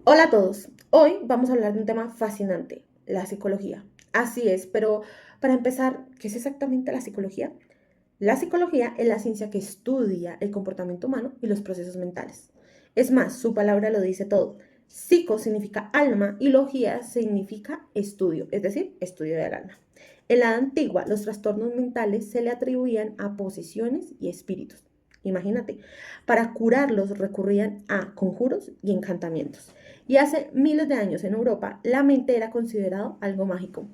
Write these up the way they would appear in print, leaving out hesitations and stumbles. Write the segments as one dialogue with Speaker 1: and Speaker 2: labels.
Speaker 1: Hola a todos. Hoy vamos a hablar de un tema fascinante, la psicología. Así es, pero para empezar, ¿qué es exactamente la psicología? La psicología es la ciencia que estudia el comportamiento humano y los procesos mentales. Es más, su palabra lo dice todo. Psico significa alma y logía significa estudio, es decir, estudio del alma. En la edad antigua, los trastornos mentales se le atribuían a posesiones y espíritus. Imagínate, para curarlos recurrían a conjuros y encantamientos. Y hace miles de años en Europa, la mente era considerado algo mágico.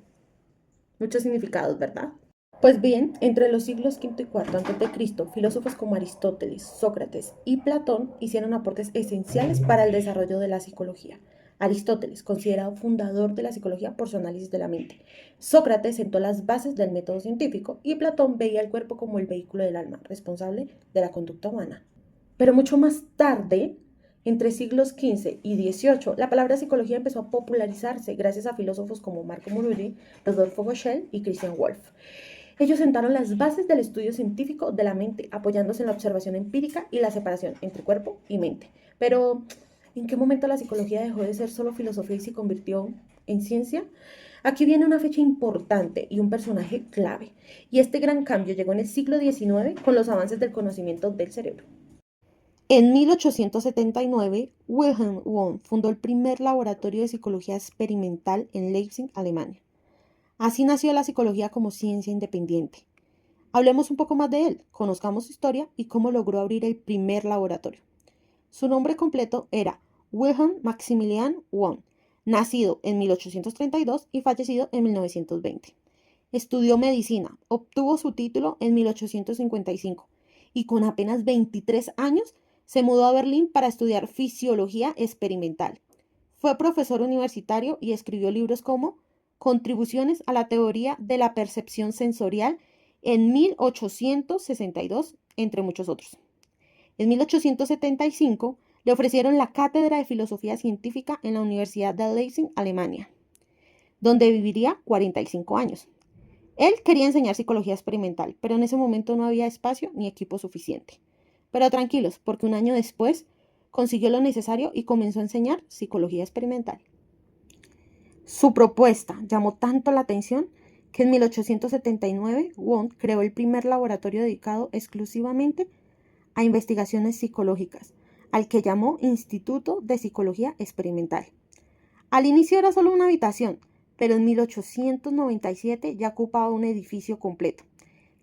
Speaker 1: Muchos significados, ¿verdad? Pues bien, entre los siglos V y IV a.C., filósofos como Aristóteles, Sócrates y Platón hicieron aportes esenciales para el desarrollo de la psicología. Aristóteles, considerado fundador de la psicología por su análisis de la mente. Sócrates sentó las bases del método científico y Platón veía el cuerpo como el vehículo del alma, responsable de la conducta humana. Pero mucho más tarde, entre siglos XV y XVIII, la palabra psicología empezó a popularizarse gracias a filósofos como Marco Mururi, Rodolfo Goschel y Christian Wolff. Ellos sentaron las bases del estudio científico de la mente, apoyándose en la observación empírica y la separación entre cuerpo y mente. Pero, ¿en qué momento la psicología dejó de ser solo filosofía y se convirtió en ciencia? Aquí viene una fecha importante y un personaje clave. Y este gran cambio llegó en el siglo XIX con los avances del conocimiento del cerebro. En 1879, Wilhelm Wundt fundó el primer laboratorio de psicología experimental en Leipzig, Alemania. Así nació la psicología como ciencia independiente. Hablemos un poco más de él, conozcamos su historia y cómo logró abrir el primer laboratorio. Su nombre completo era Wilhelm Maximilian Wundt, nacido en 1832 y fallecido en 1920. Estudió medicina, obtuvo su título en 1855 y con apenas 23 años se mudó a Berlín para estudiar fisiología experimental. Fue profesor universitario y escribió libros como Contribuciones a la teoría de la percepción sensorial en 1862, entre muchos otros. En 1875 le ofrecieron la cátedra de filosofía científica en la Universidad de Leipzig, Alemania, donde viviría 45 años. Él quería enseñar psicología experimental, pero en ese momento no había espacio ni equipo suficiente. Pero tranquilos, porque un año después consiguió lo necesario y comenzó a enseñar psicología experimental. Su propuesta llamó tanto la atención que en 1879 Wundt creó el primer laboratorio dedicado exclusivamente a investigaciones psicológicas, al que llamó Instituto de Psicología Experimental. Al inicio era solo una habitación, pero en 1897 ya ocupaba un edificio completo.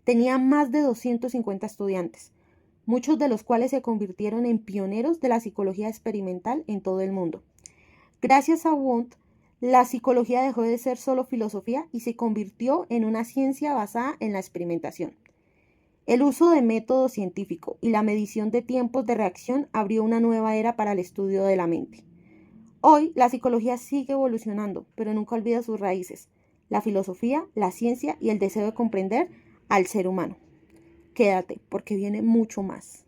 Speaker 1: Tenía más de 250 estudiantes, muchos de los cuales se convirtieron en pioneros de la psicología experimental en todo el mundo. Gracias a Wundt, la psicología dejó de ser solo filosofía y se convirtió en una ciencia basada en la experimentación. El uso de método científico y la medición de tiempos de reacción abrió una nueva era para el estudio de la mente. Hoy la psicología sigue evolucionando, pero nunca olvida sus raíces, la filosofía, la ciencia y el deseo de comprender al ser humano. Quédate, porque viene mucho más.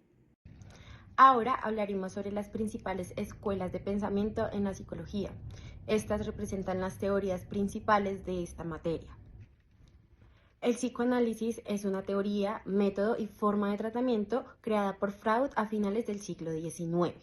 Speaker 2: Ahora hablaremos sobre las principales escuelas de pensamiento en la psicología. Estas representan las teorías principales de esta materia. El psicoanálisis es una teoría, método y forma de tratamiento creada por Freud a finales del siglo XIX.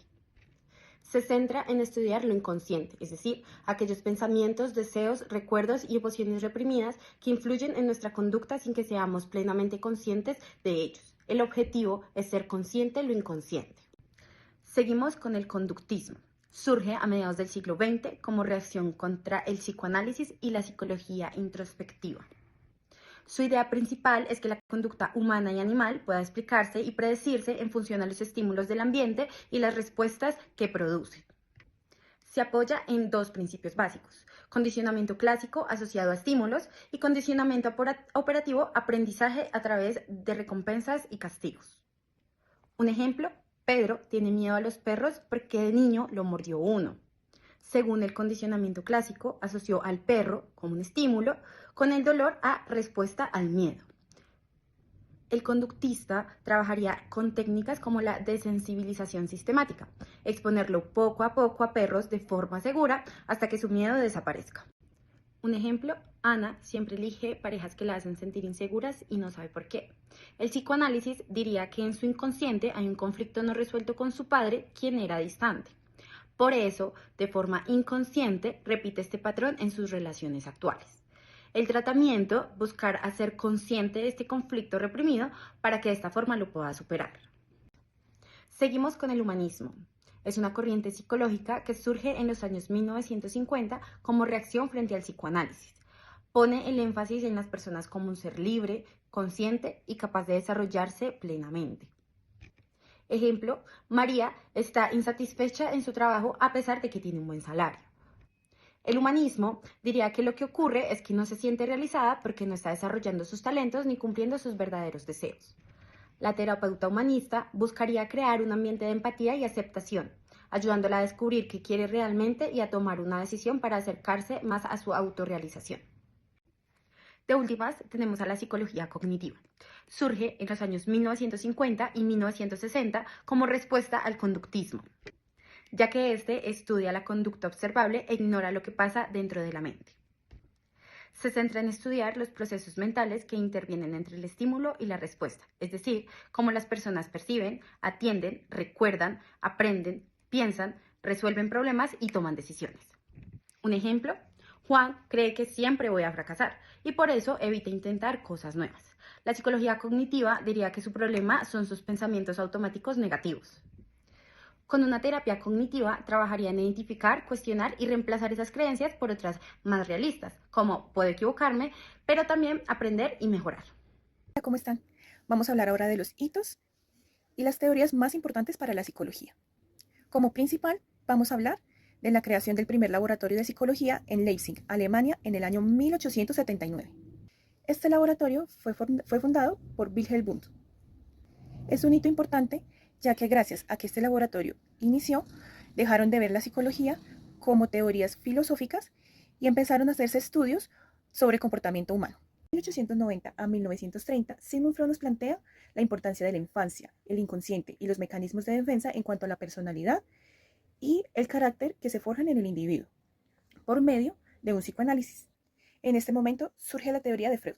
Speaker 2: Se centra en estudiar lo inconsciente, es decir, aquellos pensamientos, deseos, recuerdos y emociones reprimidas que influyen en nuestra conducta sin que seamos plenamente conscientes de ellos. El objetivo es ser consciente de lo inconsciente. Seguimos con el conductismo. Surge a mediados del siglo XX como reacción contra el psicoanálisis y la psicología introspectiva. Su idea principal es que la conducta humana y animal pueda explicarse y predecirse en función a los estímulos del ambiente y las respuestas que produce. Se apoya en dos principios básicos: condicionamiento clásico asociado a estímulos y condicionamiento operativo, aprendizaje a través de recompensas y castigos. Un ejemplo: Pedro tiene miedo a los perros porque de niño lo mordió uno. Según el condicionamiento clásico, asoció al perro como un estímulo con el dolor a respuesta al miedo. El conductista trabajaría con técnicas como la desensibilización sistemática, exponerlo poco a perros de forma segura hasta que su miedo desaparezca. Un ejemplo: Ana siempre elige parejas que la hacen sentir inseguras y no sabe por qué. El psicoanálisis diría que en su inconsciente hay un conflicto no resuelto con su padre, quien era distante. Por eso, de forma inconsciente, repite este patrón en sus relaciones actuales. El tratamiento, buscar hacer consciente este conflicto reprimido para que de esta forma lo pueda superar. Seguimos con el humanismo. Es una corriente psicológica que surge en los años 1950 como reacción frente al psicoanálisis. Pone el énfasis en las personas como un ser libre, consciente y capaz de desarrollarse plenamente. Ejemplo, María está insatisfecha en su trabajo a pesar de que tiene un buen salario. El humanismo diría que lo que ocurre es que no se siente realizada porque no está desarrollando sus talentos ni cumpliendo sus verdaderos deseos. La terapeuta humanista buscaría crear un ambiente de empatía y aceptación, ayudándola a descubrir qué quiere realmente y a tomar una decisión para acercarse más a su autorrealización. De últimas, tenemos a la psicología cognitiva. Surge en los años 1950 y 1960 como respuesta al conductismo, ya que este estudia la conducta observable e ignora lo que pasa dentro de la mente. Se centra en estudiar los procesos mentales que intervienen entre el estímulo y la respuesta, es decir, cómo las personas perciben, atienden, recuerdan, aprenden, piensan, resuelven problemas y toman decisiones. Un ejemplo, Juan cree que siempre voy a fracasar y por eso evita intentar cosas nuevas. La psicología cognitiva diría que su problema son sus pensamientos automáticos negativos. Con una terapia cognitiva trabajaría en identificar, cuestionar y reemplazar esas creencias por otras más realistas, como puedo equivocarme, pero también aprender y mejorar.
Speaker 3: Hola, ¿cómo están? Vamos a hablar ahora de los hitos y las teorías más importantes para la psicología. Como principal, vamos a hablar de la creación del primer laboratorio de psicología en Leipzig, Alemania, en el año 1879. Este laboratorio fue fundado por Wilhelm Wundt. Es un hito importante, ya que gracias a que este laboratorio inició, dejaron de ver la psicología como teorías filosóficas y empezaron a hacerse estudios sobre comportamiento humano. De 1890 a 1930, Sigmund Freud nos plantea la importancia de la infancia, el inconsciente y los mecanismos de defensa en cuanto a la personalidad y el carácter que se forjan en el individuo, por medio de un psicoanálisis. En este momento surge la teoría de Freud.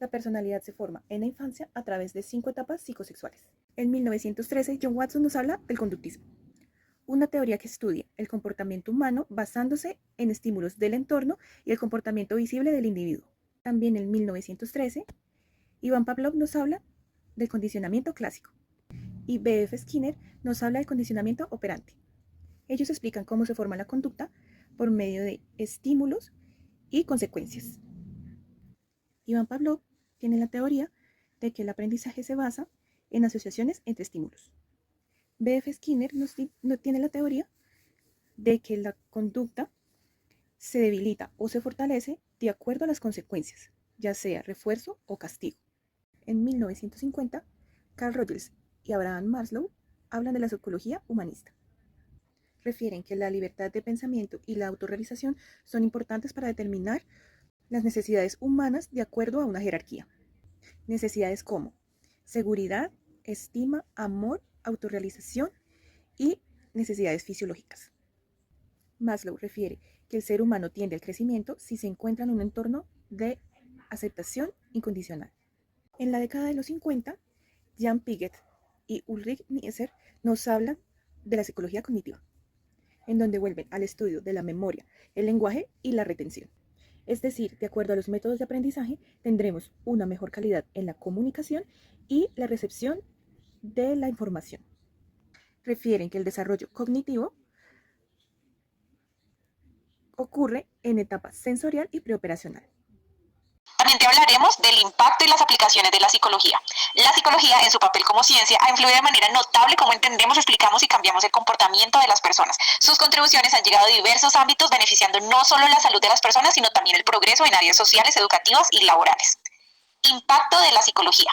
Speaker 3: La personalidad se forma en la infancia a través de 5 etapas psicosexuales. En 1913, John Watson nos habla del conductismo, una teoría que estudia el comportamiento humano basándose en estímulos del entorno y el comportamiento visible del individuo. También en 1913, Ivan Pavlov nos habla del condicionamiento clásico y B.F. Skinner nos habla del condicionamiento operante. Ellos explican cómo se forma la conducta por medio de estímulos y consecuencias. Ivan Pavlov tiene la teoría de que el aprendizaje se basa en asociaciones entre estímulos. B.F. Skinner tiene la teoría de que la conducta se debilita o se fortalece de acuerdo a las consecuencias, ya sea refuerzo o castigo. En 1950, Carl Rogers y Abraham Maslow hablan de la psicología humanista. Refieren que la libertad de pensamiento y la autorrealización son importantes para determinar las necesidades humanas de acuerdo a una jerarquía. Necesidades como seguridad, estima, amor, autorrealización y necesidades fisiológicas. Maslow refiere que el ser humano tiende al crecimiento si se encuentra en un entorno de aceptación incondicional. En la década de los 50, Jan Piaget y Ulrich Nieser nos hablan de la psicología cognitiva, en donde vuelven al estudio de la memoria, el lenguaje y la retención. Es decir, de acuerdo a los métodos de aprendizaje, tendremos una mejor calidad en la comunicación y la recepción de la información. Refieren que el desarrollo cognitivo ocurre en etapas sensorial y preoperacional.
Speaker 4: También te hablaremos del impacto y las aplicaciones de la psicología. La psicología, en su papel como ciencia, ha influido de manera notable cómo entendemos, explicamos y cambiamos el comportamiento de las personas. Sus contribuciones han llegado a diversos ámbitos, beneficiando no solo la salud de las personas, sino también el progreso en áreas sociales, educativas y laborales. Impacto de la psicología.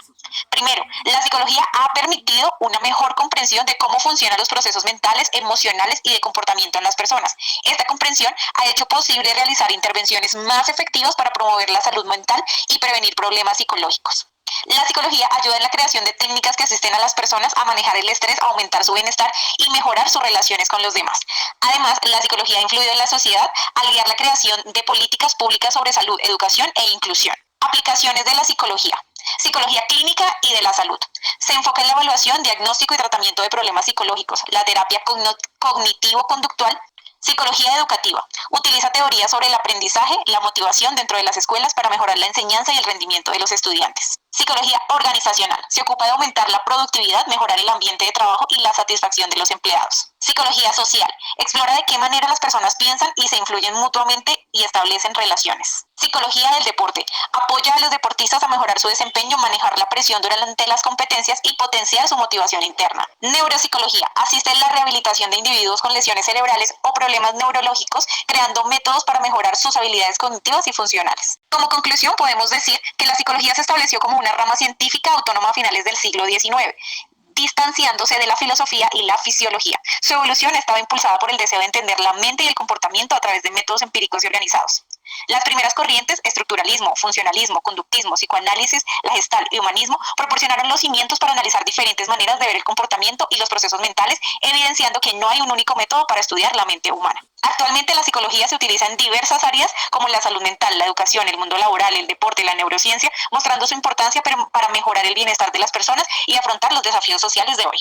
Speaker 4: Primero, la psicología ha permitido una mejor comprensión de cómo funcionan los procesos mentales, emocionales y de comportamiento en las personas. Esta comprensión ha hecho posible realizar intervenciones más efectivas para promover la salud mental y prevenir problemas psicológicos. La psicología ayuda en la creación de técnicas que asisten a las personas a manejar el estrés, a aumentar su bienestar y mejorar sus relaciones con los demás. Además, la psicología ha influido en la sociedad al guiar la creación de políticas públicas sobre salud, educación e inclusión. Aplicaciones de la psicología. Psicología clínica y de la salud. Se enfoca en la evaluación, diagnóstico y tratamiento de problemas psicológicos, la terapia cognitivo-conductual. Psicología educativa. Utiliza teorías sobre el aprendizaje, la motivación dentro de las escuelas para mejorar la enseñanza y el rendimiento de los estudiantes. Psicología organizacional. Se ocupa de aumentar la productividad, mejorar el ambiente de trabajo y la satisfacción de los empleados. Psicología social. Explora de qué manera las personas piensan y se influyen mutuamente y establecen relaciones. Psicología del deporte. Apoya a los deportistas a mejorar su desempeño, manejar la presión durante las competencias y potenciar su motivación interna. Neuropsicología. Asiste en la rehabilitación de individuos con lesiones cerebrales o problemas neurológicos, creando métodos para mejorar sus habilidades cognitivas y funcionales. Como conclusión, podemos decir que la psicología se estableció como una rama científica autónoma a finales del siglo XIX, distanciándose de la filosofía y la fisiología. Su evolución estaba impulsada por el deseo de entender la mente y el comportamiento a través de métodos empíricos y organizados. Las primeras corrientes, estructuralismo, funcionalismo, conductismo, psicoanálisis, la Gestalt y humanismo, proporcionaron los cimientos para analizar diferentes maneras de ver el comportamiento y los procesos mentales, evidenciando que no hay un único método para estudiar la mente humana. Actualmente la psicología se utiliza en diversas áreas como la salud mental, la educación, el mundo laboral, el deporte, la neurociencia, mostrando su importancia para mejorar el bienestar de las personas y afrontar los desafíos sociales de hoy.